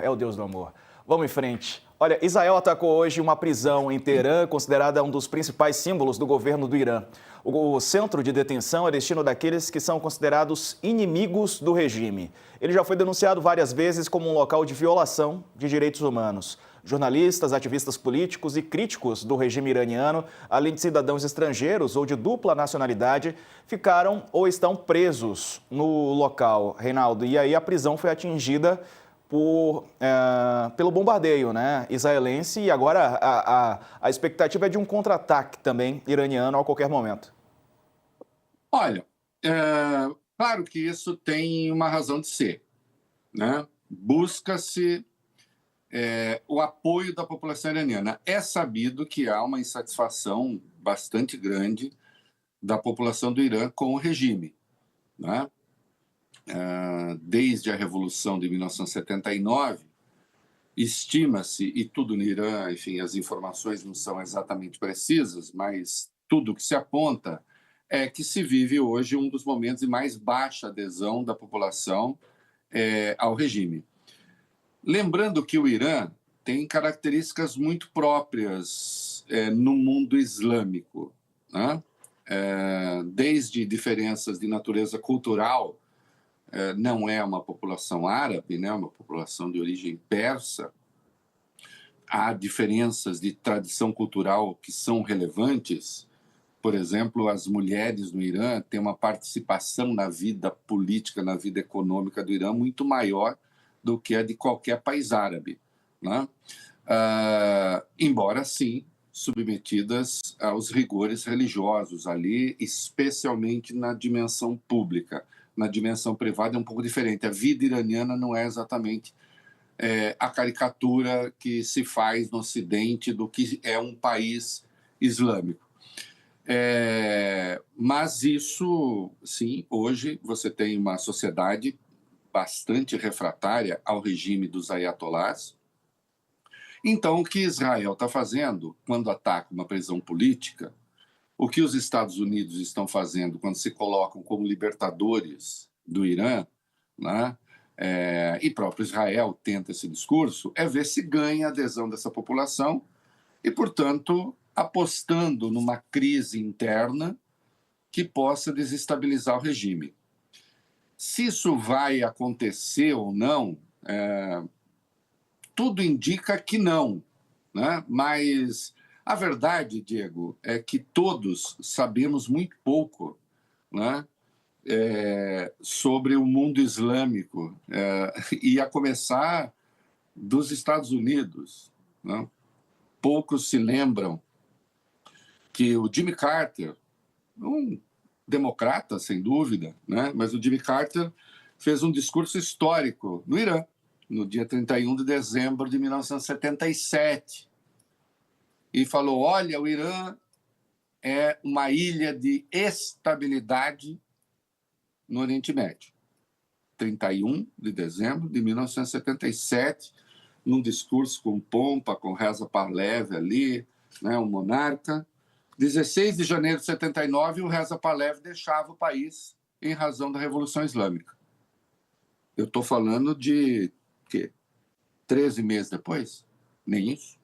É o Deus do amor. Vamos em frente. Olha, Israel atacou hoje uma prisão em Teherã, considerada um dos principais símbolos do governo do Irã. O centro de detenção é destino daqueles que são considerados inimigos do regime. Ele já foi denunciado várias vezes como um local de violação de direitos humanos. Jornalistas, ativistas políticos e críticos do regime iraniano, além de cidadãos estrangeiros ou de dupla nacionalidade, ficaram ou estão presos no local, Reinaldo. E aí a prisão foi atingida pelo bombardeio, né, israelense, e agora a expectativa é de um contra-ataque também iraniano a qualquer momento. Olha, claro que isso tem uma razão de ser, né? Busca-se o apoio da população iraniana. É sabido que há uma insatisfação bastante grande da população do Irã com o regime, né? Desde a Revolução de 1979, estima-se, e tudo no Irã, enfim, as informações não são exatamente precisas, mas tudo que se aponta é que se vive hoje um dos momentos de mais baixa adesão da população ao regime. Lembrando que o Irã tem características muito próprias no mundo islâmico, né? Desde diferenças de natureza cultural, não é uma população árabe, né? Uma população de origem persa. Há diferenças de tradição cultural que são relevantes. Por exemplo, as mulheres no Irã têm uma participação na vida política, na vida econômica do Irã muito maior do que a de qualquer país árabe, né? Embora, sim, submetidas aos rigores religiosos ali, especialmente na dimensão pública. Na dimensão privada é um pouco diferente. A vida iraniana não é exatamente a caricatura que se faz no Ocidente do que é um país islâmico. Mas isso, sim, hoje você tem uma sociedade bastante refratária ao regime dos ayatolás. Então, o que Israel está fazendo quando ataca uma prisão política, o que os Estados Unidos estão fazendo quando se colocam como libertadores do Irã, né? E próprio Israel tenta esse discurso, é ver se ganha a adesão dessa população e, portanto, apostando numa crise interna que possa desestabilizar o regime. Se isso vai acontecer ou não, tudo indica que não, né? Mas a verdade, Diego, é que todos sabemos muito pouco, né? Sobre o mundo islâmico, e a começar dos Estados Unidos, né? Poucos se lembram que o Jimmy Carter, um democrata, sem dúvida, né? Mas o Jimmy Carter fez um discurso histórico no Irã, no dia 31 de dezembro de 1977, e falou: olha, o Irã é uma ilha de estabilidade no Oriente Médio. 31 de dezembro de 1977, num discurso com pompa, com Reza Pahlavi ali, né, um monarca. 16 de janeiro de 79, o Reza Pahlavi deixava o país em razão da Revolução Islâmica. Eu estou falando de 13 meses depois? Nem isso.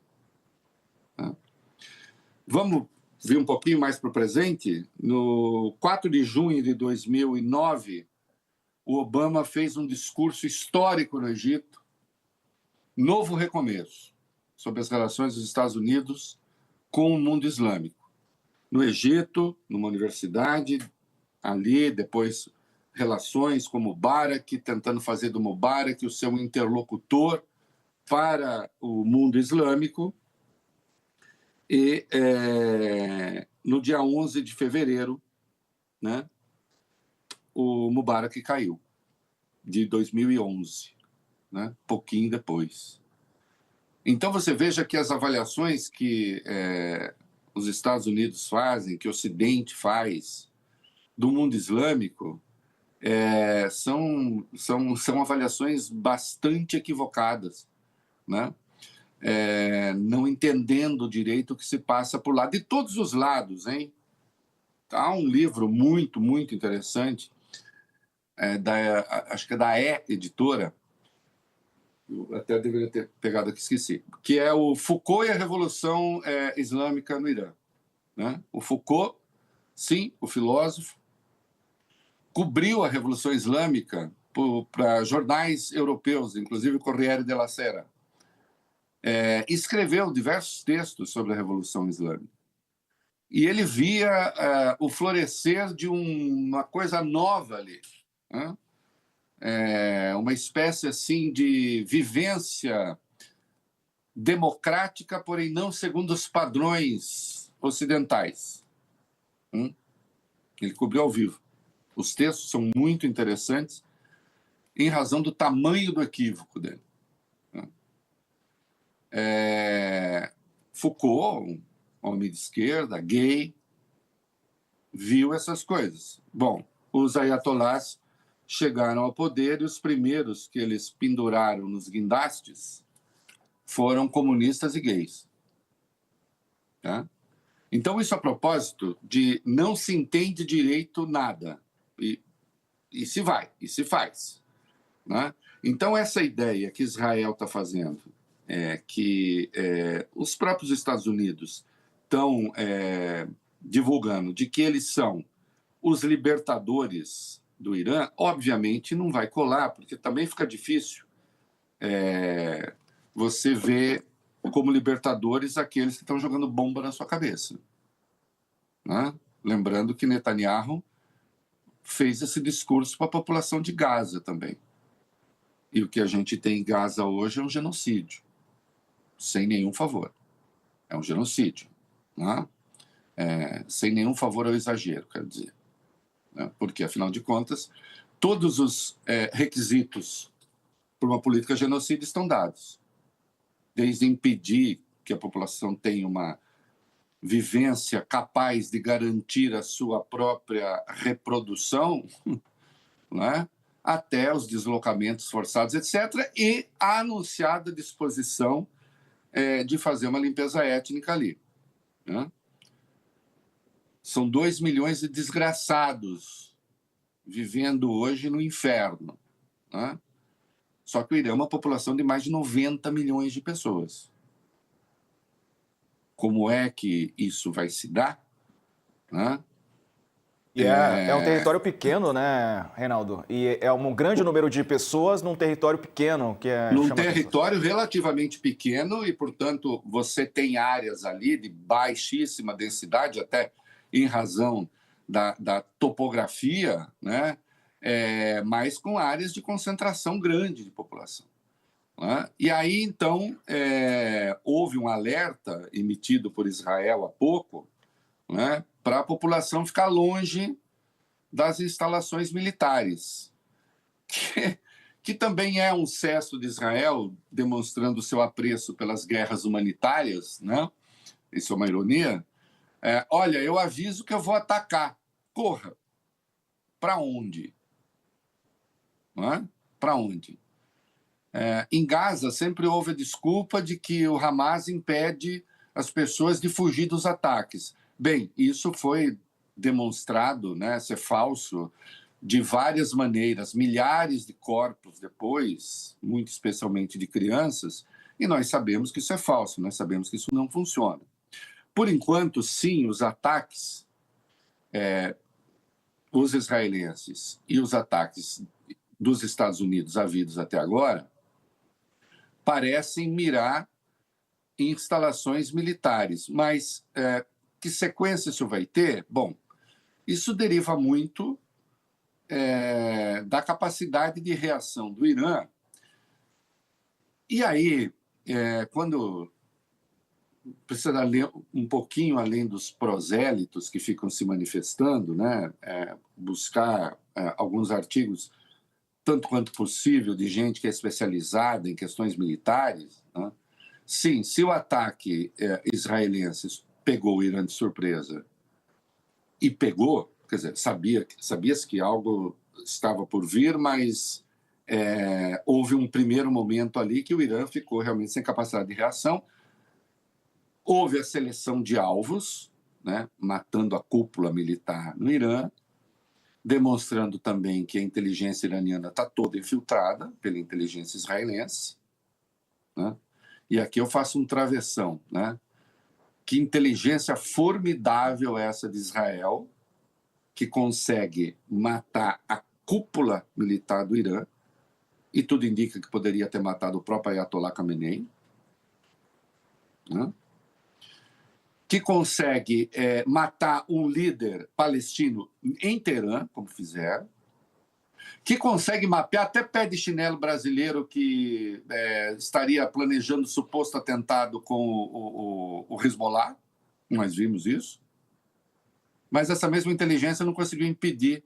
Vamos vir um pouquinho mais para o presente? No 4 de junho de 2009, o Obama fez um discurso histórico no Egito, novo recomeço, sobre as relações dos Estados Unidos com o mundo islâmico. No Egito, numa universidade, ali, depois relações com Mubarak, tentando fazer do Mubarak o seu interlocutor para o mundo islâmico. E no dia 11 de fevereiro, né, o Mubarak caiu, de 2011, né, pouquinho depois. Então você veja que as avaliações que os Estados Unidos fazem, que o Ocidente faz do mundo islâmico, são avaliações bastante equivocadas, né? Não entendendo direito o que se passa por lá, de todos os lados, hein? Há um livro muito, muito interessante, acho que é da Editora, eu até deveria ter pegado aqui, esqueci, que é o Foucault e a Revolução Islâmica no Irã. Né? O Foucault, sim, o filósofo, cobriu a Revolução Islâmica para jornais europeus, inclusive o Corriere della Sera. Escreveu diversos textos sobre a Revolução Islâmica. E ele via o florescer de uma coisa nova ali, né? Uma espécie assim de vivência democrática, porém não segundo os padrões ocidentais. Ele cobriu ao vivo. Os textos são muito interessantes em razão do tamanho do equívoco dele. Foucault, um homem de esquerda, gay, viu essas coisas. Bom, os ayatolás chegaram ao poder e os primeiros que eles penduraram nos guindastes foram comunistas e gays. Tá? Então, isso a propósito de não se entende direito nada. E se vai, e se faz. Né? Então, essa ideia que Israel está fazendo, que os próprios Estados Unidos estão divulgando de que eles são os libertadores do Irã, obviamente não vai colar, porque também fica difícil você ver como libertadores aqueles que estão jogando bomba na sua cabeça. Né? Lembrando que Netanyahu fez esse discurso para a população de Gaza também. E o que a gente tem em Gaza hoje é um genocídio, sem nenhum favor. É um genocídio. Né? Sem nenhum favor ao exagero, quero dizer. Né? Porque, afinal de contas, todos os requisitos para uma política genocida estão dados. Desde impedir que a população tenha uma vivência capaz de garantir a sua própria reprodução, né? Até os deslocamentos forçados, etc., e a anunciada disposição de fazer uma limpeza étnica ali. Né? São 2 milhões de desgraçados vivendo hoje no inferno. Né? Só que o Irã é uma população de mais de 90 milhões de pessoas. Como é que isso vai se dar? Né? E é um território pequeno, né, Reinaldo? E é um grande número de pessoas num território pequeno. Num território relativamente pequeno e, portanto, você tem áreas ali de baixíssima densidade, até em razão da topografia, né? Mas com áreas de concentração grande de população. Né? E aí, então, houve um alerta emitido por Israel há pouco, né, para a população ficar longe das instalações militares, que também é um gesto de Israel demonstrando seu apreço pelas guerras humanitárias, né? Isso é uma ironia. Olha, eu aviso que eu vou atacar. Corra. Para onde? Para onde? Em Gaza, sempre houve a desculpa de que o Hamas impede as pessoas de fugir dos ataques. Bem, isso foi demonstrado, né, ser falso de várias maneiras, milhares de corpos depois, muito especialmente de crianças, e nós sabemos que isso é falso, nós sabemos que isso não funciona. Por enquanto, sim, os ataques, os israelenses e os ataques dos Estados Unidos havidos até agora, parecem mirar em instalações militares. Mas que sequência isso vai ter? Bom, isso deriva muito da capacidade de reação do Irã. E aí, quando precisa ler um pouquinho além dos prosélitos que ficam se manifestando, né? Buscar alguns artigos, tanto quanto possível, de gente que é especializada em questões militares. Né? Sim, se o ataque israelense pegou o Irã de surpresa, e pegou, quer dizer, sabia-se que algo estava por vir, mas houve um primeiro momento ali que o Irã ficou realmente sem capacidade de reação. Houve a seleção de alvos, né, matando a cúpula militar no Irã, demonstrando também que a inteligência iraniana está toda infiltrada pela inteligência israelense. né? E aqui eu faço um travessão, né? Que inteligência formidável essa de Israel, que consegue matar a cúpula militar do Irã, e tudo indica que poderia ter matado o próprio Ayatollah Khamenei, né? Que consegue matar um líder palestino em Teherã, como fizeram, que consegue mapear até pé de chinelo brasileiro que estaria planejando suposto atentado com o Hezbollah, nós vimos isso, mas essa mesma inteligência não conseguiu impedir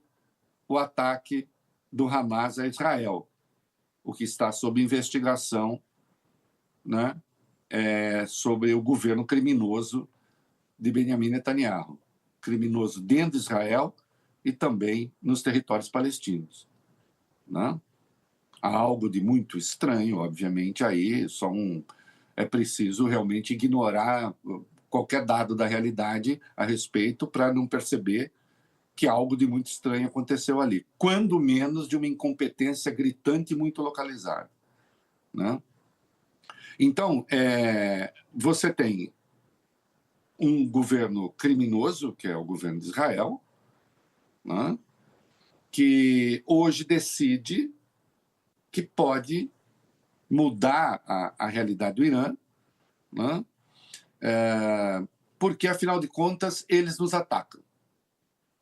o ataque do Hamas a Israel, o que está sob investigação, né, sobre o governo criminoso de Benjamin Netanyahu, criminoso dentro de Israel e também nos territórios palestinos, né? Há algo de muito estranho, obviamente, aí é preciso realmente ignorar qualquer dado da realidade a respeito para não perceber que algo de muito estranho aconteceu ali, quando menos de uma incompetência gritante e muito localizada, né? Então, você tem um governo criminoso, que é o governo de Israel, né, que hoje decide que pode mudar a realidade do Irã, né, porque, afinal de contas, eles nos atacam,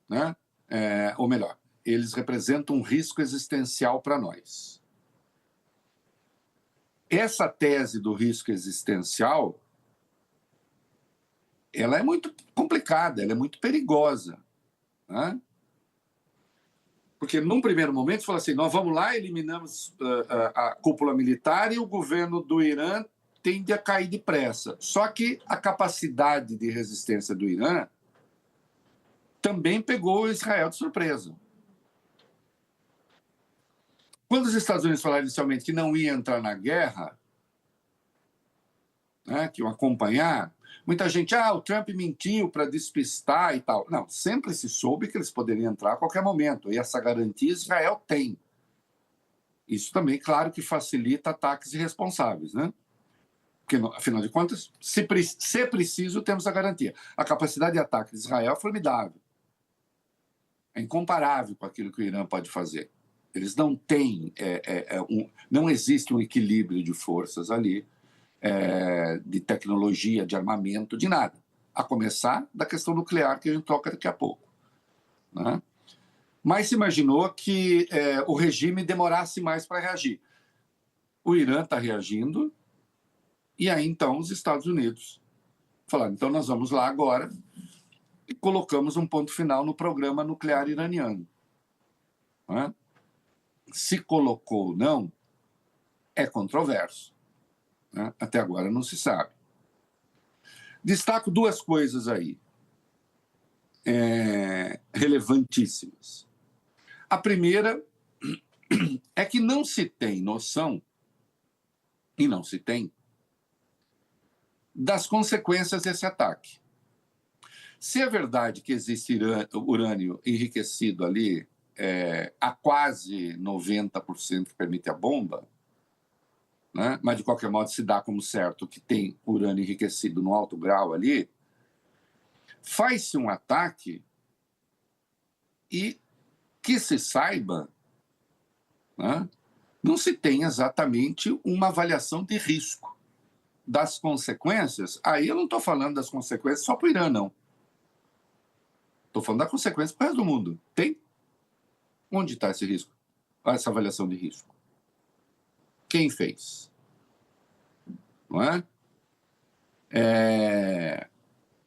né? Ou melhor, eles representam um risco existencial para nós. Essa tese do risco existencial, ela é muito complicada, ela é muito perigosa, né? Porque, num primeiro momento, você fala assim, nós vamos lá, eliminamos a cúpula militar e o governo do Irã tende a cair depressa. Só que a capacidade de resistência do Irã também pegou Israel de surpresa. Quando os Estados Unidos falaram inicialmente que não ia entrar na guerra, né, que iam acompanhar, muita gente, o Trump mentiu para despistar e tal. Não, sempre se soube que eles poderiam entrar a qualquer momento, e essa garantia Israel tem. Isso também, claro, que facilita ataques irresponsáveis, né? Porque, afinal de contas, se preciso, temos a garantia. A capacidade de ataque de Israel é formidável. É incomparável com aquilo que o Irã pode fazer. Eles não têm, não existe um equilíbrio de forças ali, de tecnologia, de armamento, de nada. A começar da questão nuclear, que a gente toca daqui a pouco, né? Mas se imaginou que o regime demorasse mais para reagir. O Irã está reagindo, e aí, então, os Estados Unidos falaram, então nós vamos lá agora e colocamos um ponto final no programa nuclear iraniano, né? Se colocou ou não, é controverso, né? Até agora não se sabe. Destaco duas coisas aí, relevantíssimas. A primeira é que não se tem noção, e não se tem, das consequências desse ataque. Se é verdade que existe urânio enriquecido ali a quase 90% que permite a bomba, né? Mas, de qualquer modo, se dá como certo que tem urânio enriquecido no alto grau ali, faz-se um ataque e, que se saiba, né, não se tem exatamente uma avaliação de risco das consequências. Aí eu não estou falando das consequências só para o Irã, não. Estou falando da consequência para o resto do mundo. Tem? Onde está esse risco? Essa avaliação de risco? Quem fez? Não é?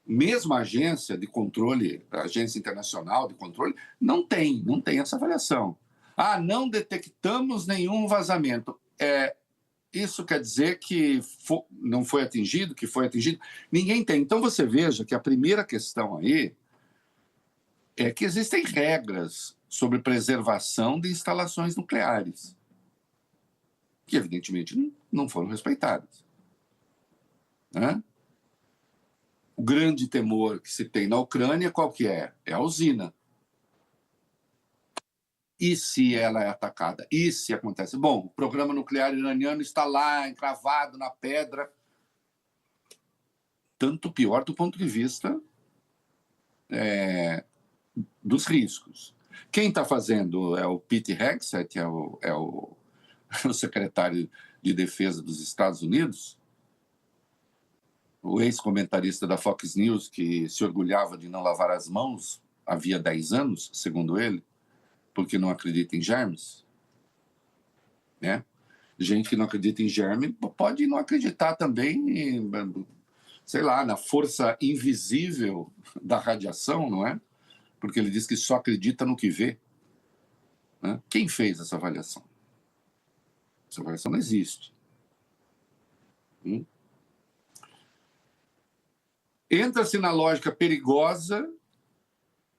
Mesmo a agência de controle, a agência internacional de controle, não tem essa avaliação. Não detectamos nenhum vazamento. Isso quer dizer que não foi atingido, que foi atingido? Ninguém tem. Então, você veja que a primeira questão aí é que existem regras sobre preservação de instalações nucleares, que, evidentemente, não foram respeitadas, né? O grande temor que se tem na Ucrânia, qual que é? É a usina. E se ela é atacada? E se acontece? Bom, o programa nuclear iraniano está lá, encravado na pedra. Tanto pior do ponto de vista dos riscos. Quem está fazendo é o Pete Hegseth, o secretário de Defesa dos Estados Unidos, o ex-comentarista da Fox News, que se orgulhava de não lavar as mãos havia 10 anos, segundo ele, porque não acredita em germes, né? Gente que não acredita em germe pode não acreditar também, sei lá, na força invisível da radiação, não é? Porque ele diz que só acredita no que vê. Né? Quem fez essa avaliação? Essa avaliação não existe. Entra-se na lógica perigosa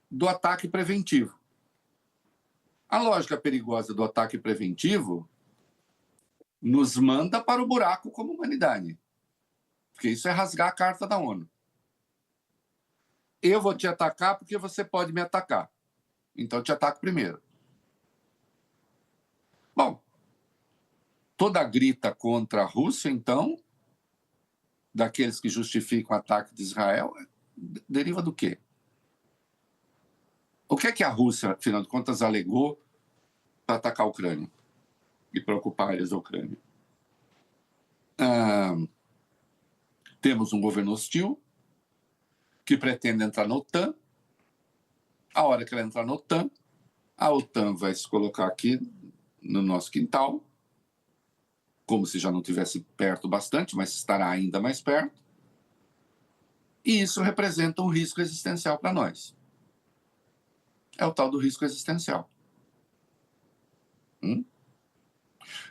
do ataque preventivo. A lógica perigosa do ataque preventivo nos manda para o buraco como humanidade. Porque isso é rasgar a carta da ONU. Eu vou te atacar porque você pode me atacar. Então eu te ataco primeiro. Bom, toda a grita contra a Rússia, então, daqueles que justificam o ataque de Israel, deriva do quê? O que é que a Rússia, afinal de contas, alegou para atacar a Ucrânia e para ocupar áreas da Ucrânia? Temos um governo hostil que pretende entrar na OTAN. A hora que ela entrar na OTAN, a OTAN vai se colocar aqui no nosso quintal, como se já não estivesse perto bastante, mas estará ainda mais perto. E isso representa um risco existencial para nós. É o tal do risco existencial.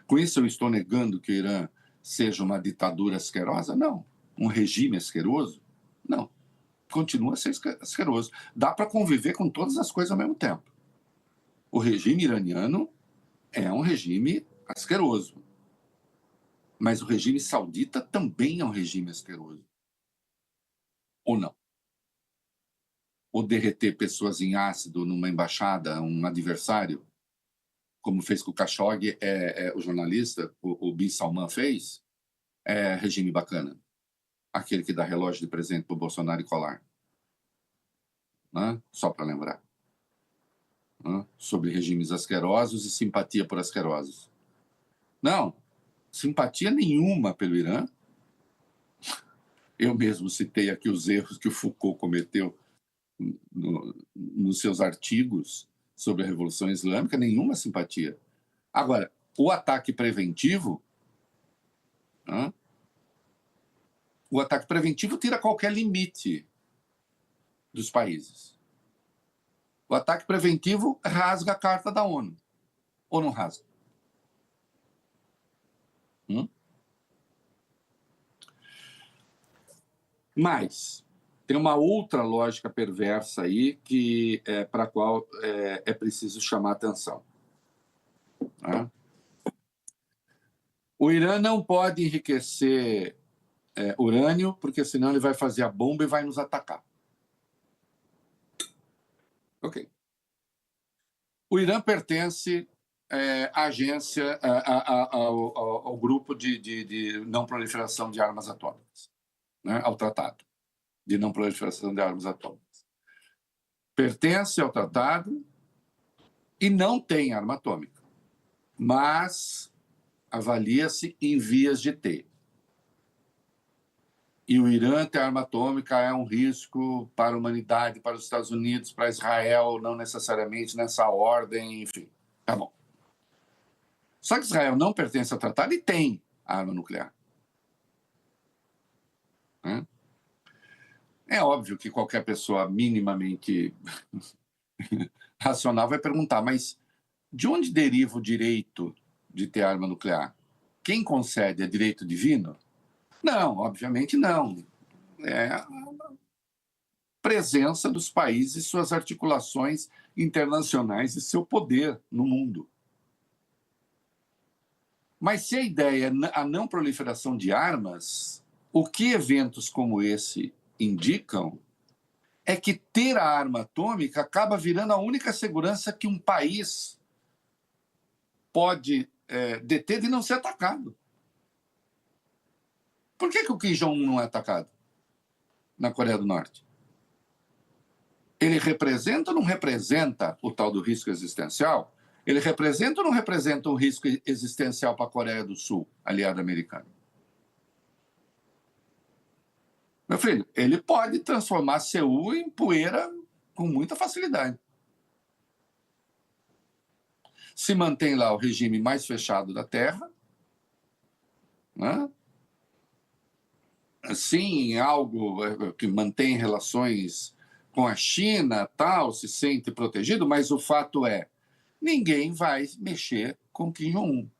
Com isso eu estou negando que o Irã seja uma ditadura asquerosa? Não. Um regime asqueroso? Não. Continua a ser asqueroso. Dá para conviver com todas as coisas ao mesmo tempo. O regime iraniano é um regime asqueroso. Mas o regime saudita também é um regime asqueroso. Ou não? Ou derreter pessoas em ácido numa embaixada, um adversário, como fez com o Khashoggi, o jornalista, o Bin Salman fez, é regime bacana. Aquele que dá relógio de presente para o Bolsonaro e colar. Né? Só para lembrar. Né? Sobre regimes asquerosos e simpatia por asquerosos. Não, simpatia nenhuma pelo Irã. Eu mesmo citei aqui os erros que o Foucault cometeu nos seus artigos sobre a Revolução Islâmica, nenhuma simpatia. Agora, o ataque preventivo, né? O ataque preventivo tira qualquer limite dos países. O ataque preventivo rasga a carta da ONU. Ou não rasga? Mas tem uma outra lógica perversa aí para a qual é preciso chamar atenção. Tá? O Irã não pode enriquecer urânio, porque senão ele vai fazer a bomba e vai nos atacar. Ok. O Irã pertence à agência, ao grupo de não proliferação de armas atômicas, né? Ao tratado de não proliferação de armas atômicas. Pertence ao tratado e não tem arma atômica, mas avalia-se em vias de ter. E o Irã ter arma atômica é um risco para a humanidade, para os Estados Unidos, para Israel, não necessariamente nessa ordem, enfim. Tá bom. Só que Israel não pertence ao tratado e tem arma nuclear. É óbvio que qualquer pessoa minimamente racional vai perguntar, mas de onde deriva o direito de ter arma nuclear? Quem concede? É direito divino? Não, obviamente não. É a presença dos países e suas articulações internacionais e seu poder no mundo. Mas se a ideia é a não proliferação de armas, o que eventos como esse indicam é que ter a arma atômica acaba virando a única segurança que um país pode deter de não ser atacado. Por que o Kim Jong-un não é atacado na Coreia do Norte? Ele representa ou não representa o tal do risco existencial? Ele representa ou não representa um risco existencial para a Coreia do Sul, aliada americana? Meu filho, ele pode transformar Seul em poeira com muita facilidade. Se mantém lá o regime mais fechado da Terra, né? Sim, algo que mantém relações com a China, tal, se sente protegido, mas o fato é, ninguém vai mexer com Kim Jong-un.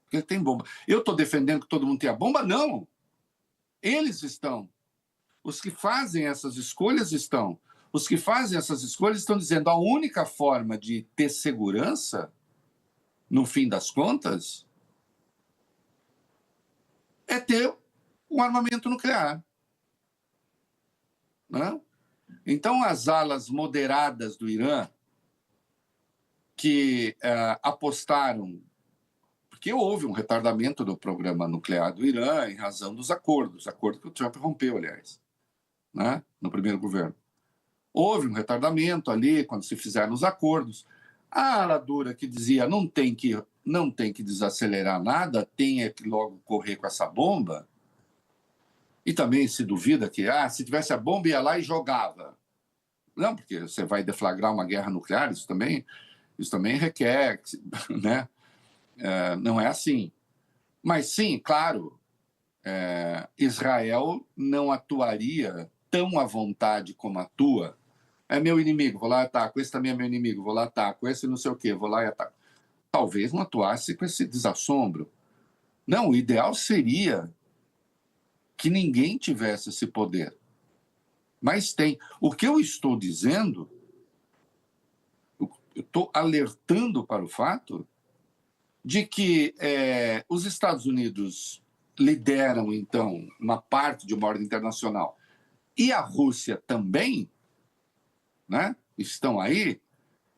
Porque ele tem bomba. Eu estou defendendo que todo mundo tenha bomba? Não. Eles estão. Os que fazem essas escolhas estão. Os que fazem essas escolhas estão dizendo a única forma de ter segurança, no fim das contas, é ter um armamento nuclear. Né? Então, as alas moderadas do Irã, que apostaram, porque houve um retardamento do programa nuclear do Irã em razão dos acordos que o Trump rompeu, aliás, né? No primeiro governo. Houve um retardamento ali, quando se fizeram os acordos. A ala dura que dizia não tem que desacelerar nada, tem que logo correr com essa bomba. E também se duvida que, se tivesse a bomba, ia lá e jogava. Não, porque você vai deflagrar uma guerra nuclear, isso também requer, né? Não é assim. Mas sim, claro, Israel não atuaria tão à vontade como atua. É meu inimigo, vou lá e ataco. Esse também é meu inimigo, vou lá e ataco. Esse não sei o quê, vou lá e ataco. Talvez não atuasse com esse desassombro. Não, o ideal seria que ninguém tivesse esse poder. Mas tem. O que eu estou dizendo, eu estou alertando para o fato de que os Estados Unidos lideram, então, uma parte de uma ordem internacional, e a Rússia também, né, estão aí,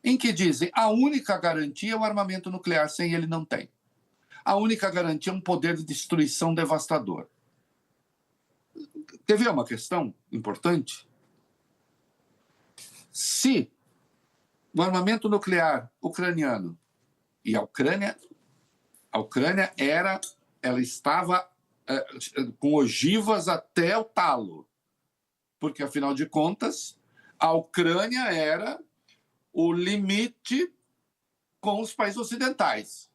em que dizem a única garantia é o armamento nuclear, sem ele não tem. A única garantia é um poder de destruição devastador. Quer ver uma questão importante? Se o armamento nuclear ucraniano, e a Ucrânia ela estava com ogivas até o talo, porque, afinal de contas, a Ucrânia era o limite com os países ocidentais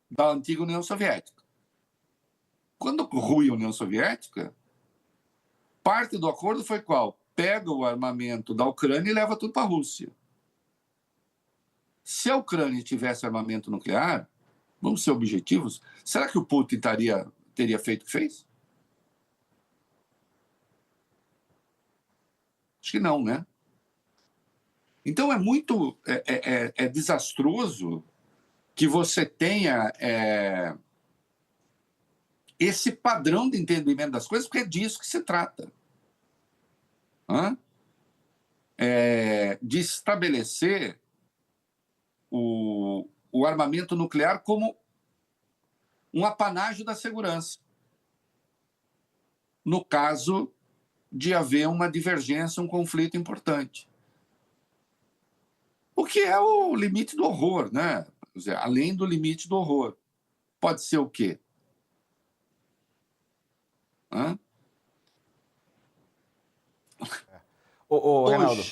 da antiga União Soviética. Quando ruiu a União Soviética, parte do acordo foi qual? Pega o armamento da Ucrânia e leva tudo para a Rússia. Se a Ucrânia tivesse armamento nuclear, vamos ser objetivos, será que o Putin teria feito o que fez? Acho que não, né? Então é muito desastroso que você tenha esse padrão de entendimento das coisas, porque é disso que se trata. De estabelecer o armamento nuclear como um apanágio da segurança. No caso de haver uma divergência, um conflito importante. O que é o limite do horror, né? Quer dizer, além do limite do horror. Pode ser o quê? Reinaldo.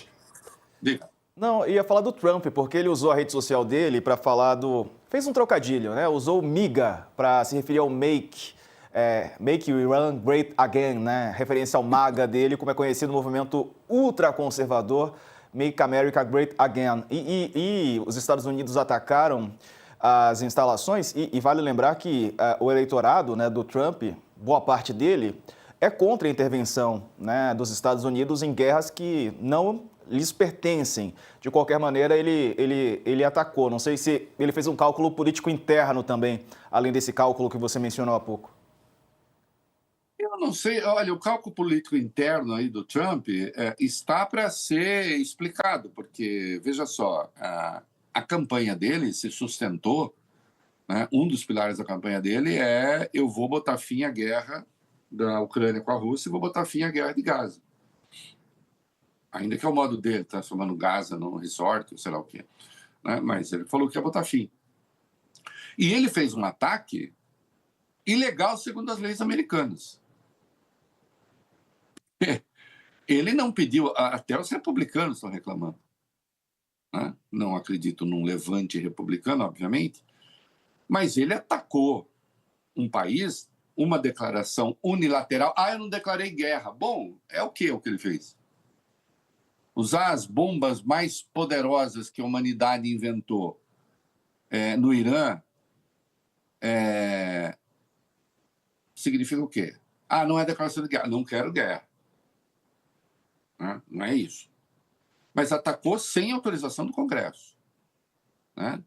Diga. Não, ia falar do Trump, porque ele usou a rede social dele para falar fez um trocadilho, né? Usou o MAGA para se referir ao Make Iran Great Again, né? Referência ao MAGA dele, como é conhecido o movimento ultraconservador Make America Great Again. E os Estados Unidos atacaram as instalações e vale lembrar que o eleitorado, né, do Trump, boa parte dele, é contra a intervenção, né, dos Estados Unidos em guerras que não lhes pertencem. De qualquer maneira, ele atacou. Não sei se ele fez um cálculo político interno também, além desse cálculo que você mencionou há pouco. Eu não sei. Olha, o cálculo político interno aí do Trump está para ser explicado, porque, veja só, a campanha dele se sustentou, né? Um dos pilares da campanha dele é: eu vou botar fim à guerra da Ucrânia com a Rússia e vou botar fim à guerra de Gaza. Ainda que é o modo dele, transformando Gaza num resort, sei lá o quê. Né? Mas ele falou que ia botar fim. E ele fez um ataque ilegal segundo as leis americanas. Ele não pediu, até os republicanos estão reclamando. Né? Não acredito num levante republicano, obviamente, mas ele atacou um país, uma declaração unilateral. Eu não declarei guerra. Bom, é o que ele fez? Usar as bombas mais poderosas que a humanidade inventou no Irã significa o quê? Não é declaração de guerra. Não quero guerra. Né? Não é isso. Mas atacou sem autorização do Congresso. Né?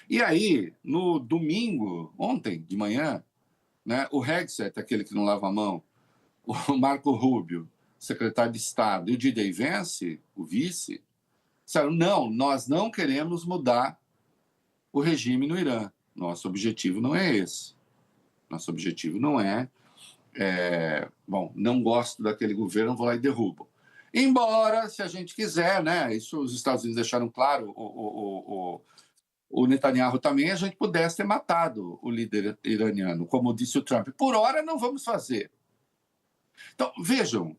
E aí, no domingo, ontem de manhã, né, o Hegseth, aquele que não lava a mão, o Marco Rubio, secretário de Estado, e o D.J. Vance, o vice, disseram: não, nós não queremos mudar o regime no Irã. Nosso objetivo não é esse. Nosso objetivo não bom, não gosto daquele governo, vou lá e derrubo. Embora, se a gente quiser, né, isso os Estados Unidos deixaram claro, o Netanyahu também, a gente pudesse ter matado o líder iraniano, como disse o Trump. Por hora, não vamos fazer. Então, vejam,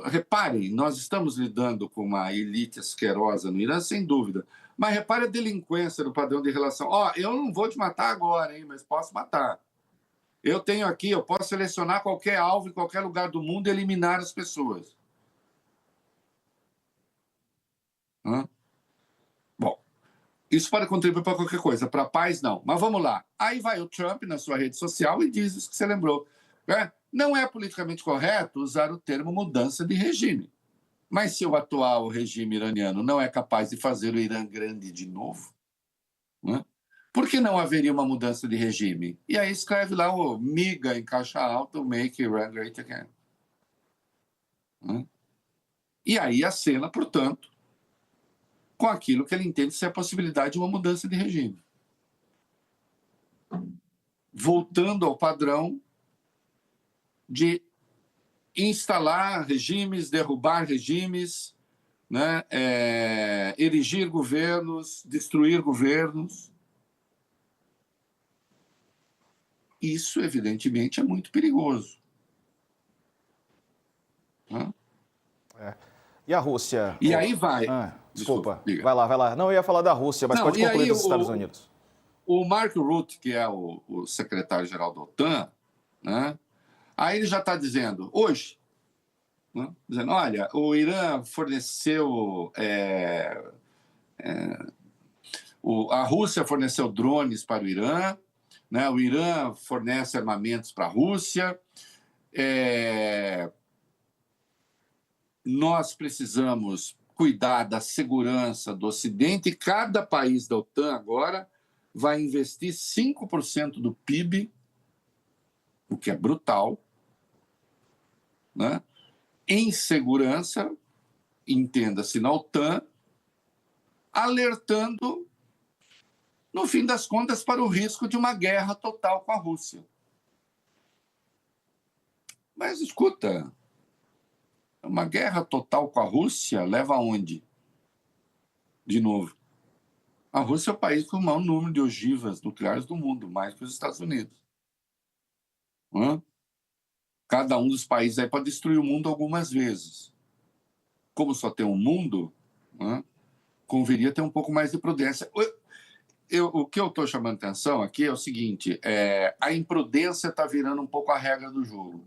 reparem, nós estamos lidando com uma elite asquerosa no Irã, sem dúvida, mas repare a delinquência do padrão de relação. Eu não vou te matar agora, hein, mas posso matar. Eu tenho aqui, eu posso selecionar qualquer alvo em qualquer lugar do mundo e eliminar as pessoas. Bom, isso pode contribuir para qualquer coisa, para a paz não. Mas vamos lá. Aí vai o Trump na sua rede social e diz isso que você lembrou. Não é politicamente correto usar o termo mudança de regime. Mas se o atual regime iraniano não é capaz de fazer o Irã grande de novo, por que não haveria uma mudança de regime? E aí escreve lá o MIGA em caixa alta, o Make Iran Great Again. E aí acena, portanto, com aquilo que ele entende ser a possibilidade de uma mudança de regime. Voltando ao padrão de instalar regimes, derrubar regimes, né? Erigir governos, destruir governos. Isso, evidentemente, é muito perigoso. E a Rússia? E aí vai... Desculpa, vai lá. Não, eu ia falar da Rússia, mas pode concluir dos Estados Unidos. O Mark Rutte, que é o secretário-geral da OTAN, né? Aí ele já está dizendo, hoje, né? Dizendo: olha, o Irã forneceu... a Rússia forneceu drones para o Irã, né? O Irã fornece armamentos para a Rússia, nós precisamos cuidar da segurança do Ocidente, e cada país da OTAN agora vai investir 5% do PIB, o que é brutal, né? Em segurança, entenda-se, na OTAN, alertando, no fim das contas, para o risco de uma guerra total com a Rússia. Mas, escuta, uma guerra total com a Rússia leva aonde? De novo, a Rússia é o país com o maior número de ogivas nucleares do mundo, mais que os Estados Unidos. Cada um dos países aí pode destruir o mundo algumas vezes. Como só tem um mundo, conviria ter um pouco mais de prudência. O que eu estou chamando atenção aqui é o seguinte: a imprudência está virando um pouco a regra do jogo.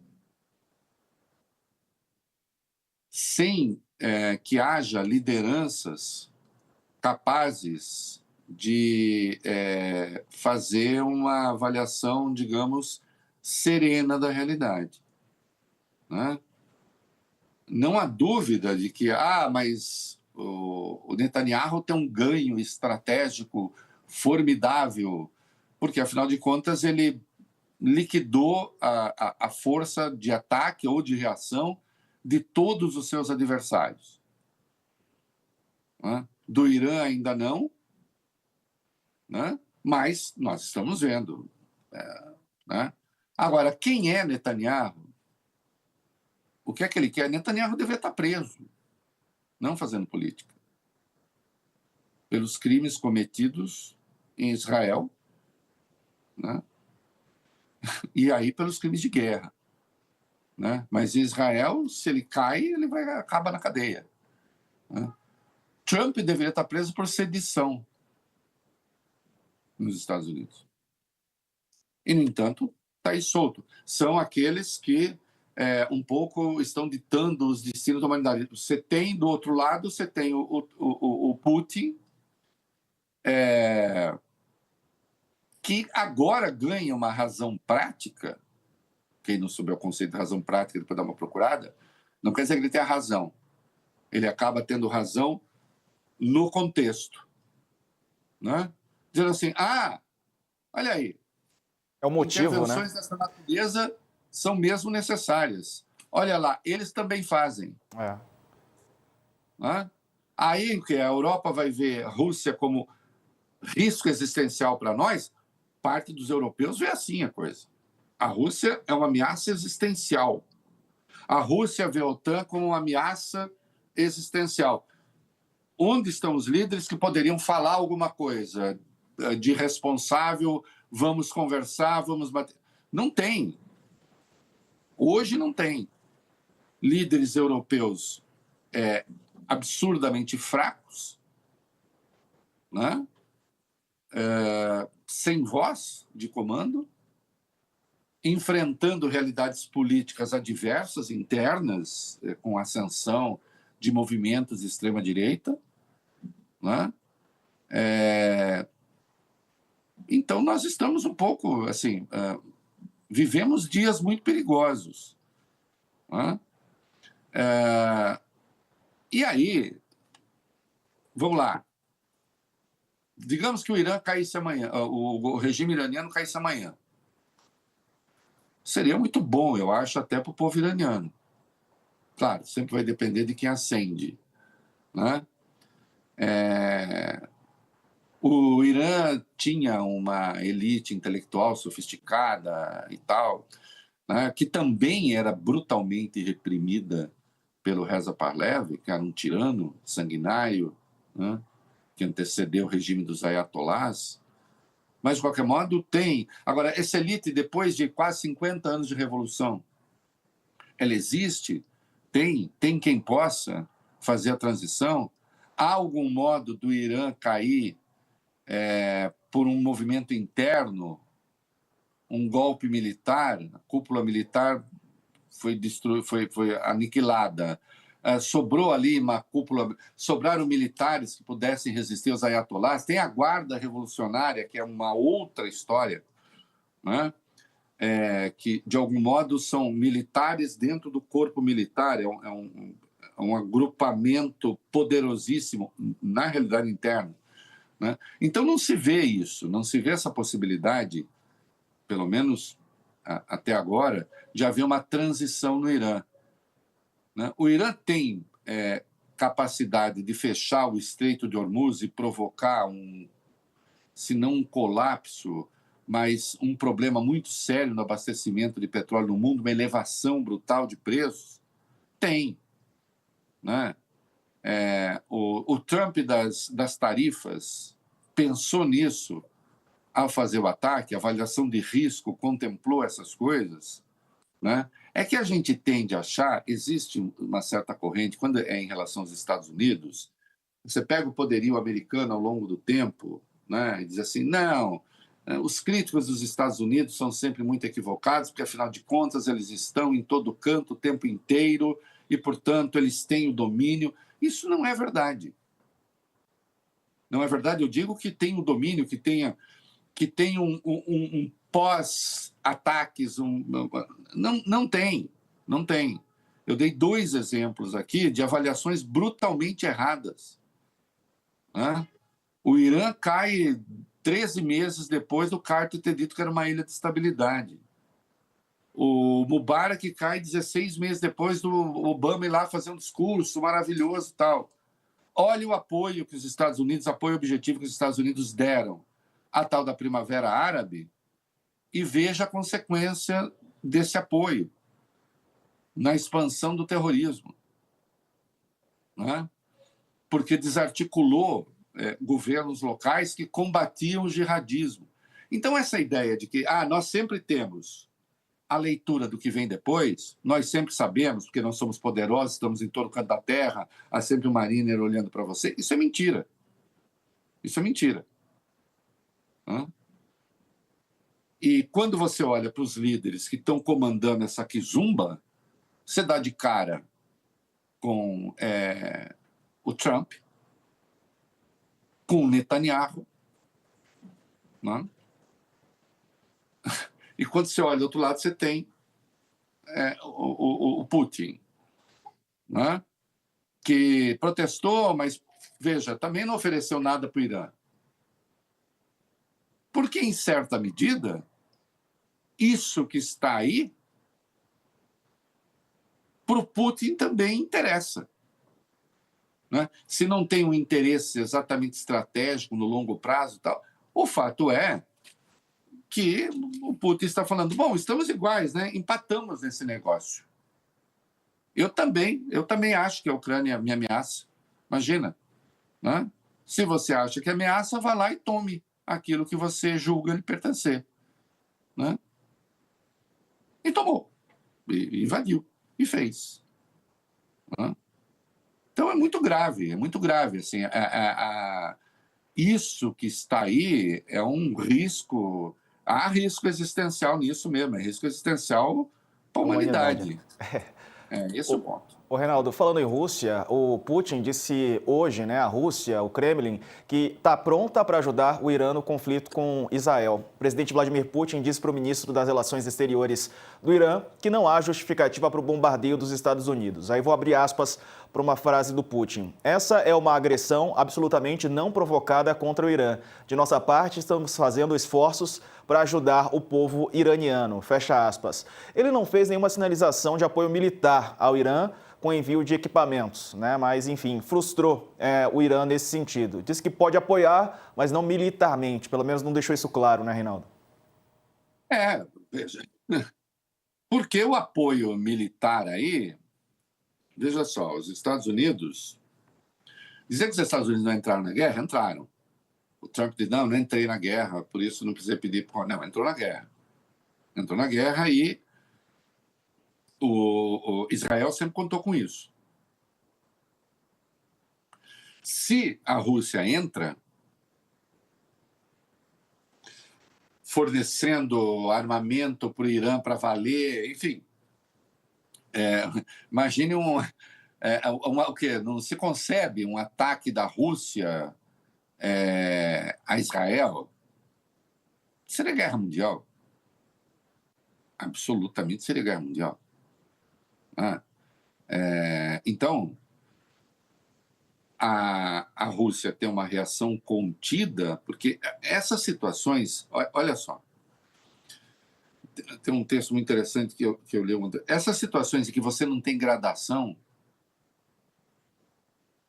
Sem que haja lideranças capazes de fazer uma avaliação, digamos, serena da realidade. Né? Não há dúvida de que, mas o Netanyahu tem um ganho estratégico formidável, porque, afinal de contas, ele liquidou a força de ataque ou de reação de todos os seus adversários. Né? Do Irã ainda não, né? Mas nós estamos vendo. Né? Agora, quem é Netanyahu? O que é que ele quer? Netanyahu deveria estar preso, não fazendo política, pelos crimes cometidos em Israel, né? E aí pelos crimes de guerra. Né? Mas em Israel, se ele cai, ele acaba na cadeia. Né? Trump deveria estar preso por sedição nos Estados Unidos. E, no entanto, está aí solto. São aqueles que um pouco estão ditando os destinos da humanidade. Você tem, do outro lado, você tem o Putin, que agora ganha uma razão prática. Quem não souber o conceito de razão prática, depois dá uma procurada, não quer dizer que ele tenha razão. Ele acaba tendo razão no contexto. Né? Dizendo assim, olha aí, É o motivo, intervenções né? dessa natureza são mesmo necessárias. Olha lá, eles também fazem. Né? Aí que a Europa vai ver a Rússia como risco existencial para nós, parte dos europeus vê assim a coisa. A Rússia é uma ameaça existencial. A Rússia vê a OTAN como uma ameaça existencial. Onde estão os líderes que poderiam falar alguma coisa de responsável, vamos conversar, vamos bater? Não tem. Hoje não tem. Líderes europeus absurdamente fracos, né? Sem voz de comando, enfrentando realidades políticas adversas, internas, com ascensão de movimentos de extrema-direita. Né? Então, nós estamos um pouco, assim, vivemos dias muito perigosos. Né? E aí, vamos lá. Digamos que o Irã caísse amanhã, o regime iraniano caísse amanhã. Seria muito bom, eu acho, até para o povo iraniano. Claro, sempre vai depender de quem acende. Né? O Irã tinha uma elite intelectual sofisticada e tal, né, que também era brutalmente reprimida pelo Reza Pahlavi, que era um tirano sanguinário, né, que antecedeu o regime dos ayatolás. Mas, de qualquer modo, tem. Agora, essa elite, depois de quase 50 anos de revolução, ela existe? Tem quem possa fazer a transição? Há algum modo do Irã cair por um movimento interno, um golpe militar? A cúpula militar foi aniquilada. Sobrou ali uma cúpula, sobraram militares que pudessem resistir aos ayatolás. Tem a guarda revolucionária, que é uma outra história, né? Que, de algum modo, são militares dentro do corpo militar. É um agrupamento poderosíssimo, na realidade interna. Né? Então, não se vê isso, não se vê essa possibilidade, pelo menos até agora, de haver uma transição no Irã. Né? O Irã tem capacidade de fechar o Estreito de Hormuz e provocar se não um colapso, mas um problema muito sério no abastecimento de petróleo no mundo, uma elevação brutal de preços? Tem. Né? O Trump das tarifas pensou nisso ao fazer o ataque, a avaliação de risco contemplou essas coisas. Né? É que a gente tende a achar, existe uma certa corrente, quando é em relação aos Estados Unidos, você pega o poderio americano ao longo do tempo, né, e diz assim, não, os críticos dos Estados Unidos são sempre muito equivocados, porque, afinal de contas, eles estão em todo canto o tempo inteiro e, portanto, eles têm o domínio. Isso não é verdade. Não é verdade? Eu digo que tem o domínio, que tem um pós-ataques. Não tem. Eu dei 2 exemplos aqui de avaliações brutalmente erradas. Né? O Irã cai 13 meses depois do Carter ter dito que era uma ilha de estabilidade. O Mubarak cai 16 meses depois do Obama ir lá fazer um discurso maravilhoso e tal. Olha o apoio que os Estados Unidos, apoio objetivo que os Estados Unidos deram à tal da Primavera Árabe e veja a consequência desse apoio na expansão do terrorismo, né? Porque desarticulou governos locais que combatiam o jihadismo. Então, essa ideia de que nós sempre temos a leitura do que vem depois, nós sempre sabemos, porque nós somos poderosos, estamos em todo canto da terra, há sempre um mariner olhando para você, isso é mentira. Isso é mentira. E quando você olha para os líderes que estão comandando essa quizumba, você dá de cara com o Trump, com o Netanyahu, né? E quando você olha do outro lado, você tem o Putin, né? Que protestou, mas, veja, também não ofereceu nada para o Irã. Porque, em certa medida, isso que está aí, para o Putin também interessa, né? Se não tem um interesse exatamente estratégico no longo prazo e tal, o fato é que o Putin está falando, bom, estamos iguais, né? Empatamos nesse negócio. Eu também acho que a Ucrânia me ameaça. Imagina, né? Se você acha que ameaça, vá lá e tome aquilo que você julga lhe pertencer, né? E tomou, e invadiu, e fez, né? Então é muito grave, assim, isso que está aí é um risco, há risco existencial nisso mesmo, é risco existencial para a humanidade. Esse é o ponto. Ô, Reinaldo, falando em Rússia, o Putin disse hoje, né, a Rússia, o Kremlin, que está pronta para ajudar o Irã no conflito com Israel. O presidente Vladimir Putin disse para o ministro das Relações Exteriores do Irã que não há justificativa para o bombardeio dos Estados Unidos. Aí vou abrir aspas para uma frase do Putin. Essa é uma agressão absolutamente não provocada contra o Irã. De nossa parte, estamos fazendo esforços para ajudar o povo iraniano. Fecha aspas. Ele não fez nenhuma sinalização de apoio militar ao Irã com envio de equipamentos, né? Mas, enfim, frustrou o Irã nesse sentido. Disse que pode apoiar, mas não militarmente. Pelo menos não deixou isso claro, né, Reinaldo? Veja. Porque o apoio militar aí, veja só, os Estados Unidos... Dizer que os Estados Unidos não entraram na guerra? Entraram. O Trump disse, não entrei na guerra, por isso não precisei pedir... Não, entrou na guerra. Entrou na guerra e o Israel sempre contou com isso. Se a Rússia entra fornecendo armamento para o Irã para valer, enfim, imagine o quê? Não se concebe um ataque da Rússia a Israel? Seria guerra mundial. Absolutamente seria guerra mundial. Então, a Rússia tem uma reação contida, porque essas situações, olha só, tem um texto muito interessante que eu li ontem. Essas situações em que você não tem gradação,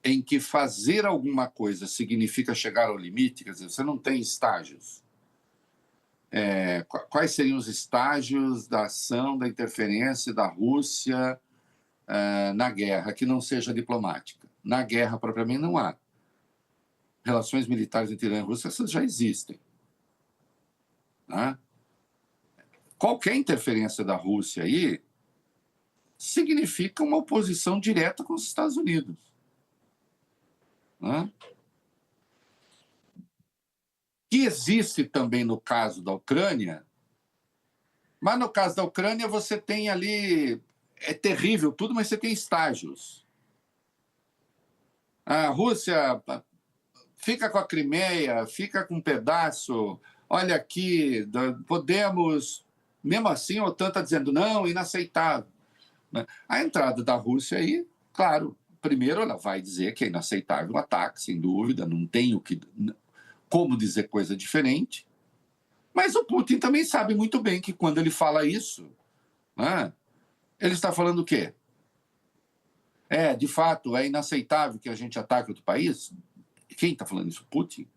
em que fazer alguma coisa significa chegar ao limite, quer dizer, você não tem estágios. Quais seriam os estágios da ação, da interferência da Rússia na guerra, que não seja diplomática? Na guerra, propriamente, não há. Relações militares entre Irã e Rússia, essas já existem, né? Qualquer interferência da Rússia aí significa uma oposição direta com os Estados Unidos, né? Que existe também no caso da Ucrânia, mas no caso da Ucrânia você tem ali, é terrível tudo, mas você tem estágios. A Rússia fica com a Crimeia, fica com um pedaço, olha aqui, podemos... Mesmo assim, a OTAN está dizendo, não, inaceitável. A entrada da Rússia aí, claro, primeiro ela vai dizer que é inaceitável o ataque, sem dúvida, não tem como dizer coisa diferente. Mas o Putin também sabe muito bem que quando ele fala isso, né? Ele está falando o quê? De fato, é inaceitável que a gente ataque outro país? Quem está falando isso? Putin?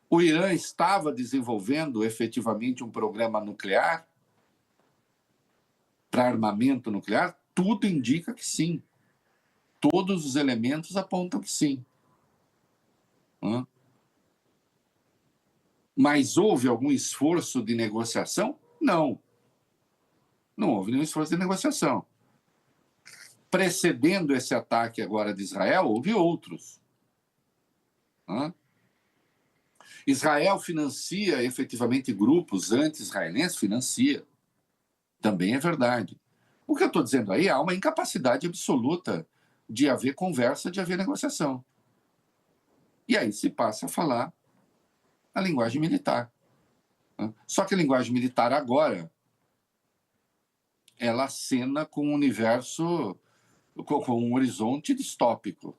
O Irã estava desenvolvendo efetivamente um programa nuclear para armamento nuclear? Tudo indica que sim. Todos os elementos apontam que sim. Mas houve algum esforço de negociação? Não. Não houve nenhum esforço de negociação. Precedendo esse ataque agora de Israel, houve outros. Israel financia efetivamente grupos anti-israelenses? Financia. Também é verdade. O que eu estou dizendo aí, há uma incapacidade absoluta de haver conversa, de haver negociação. E aí se passa a falar a linguagem militar. Só que a linguagem militar agora, ela acena com um universo, com um horizonte distópico.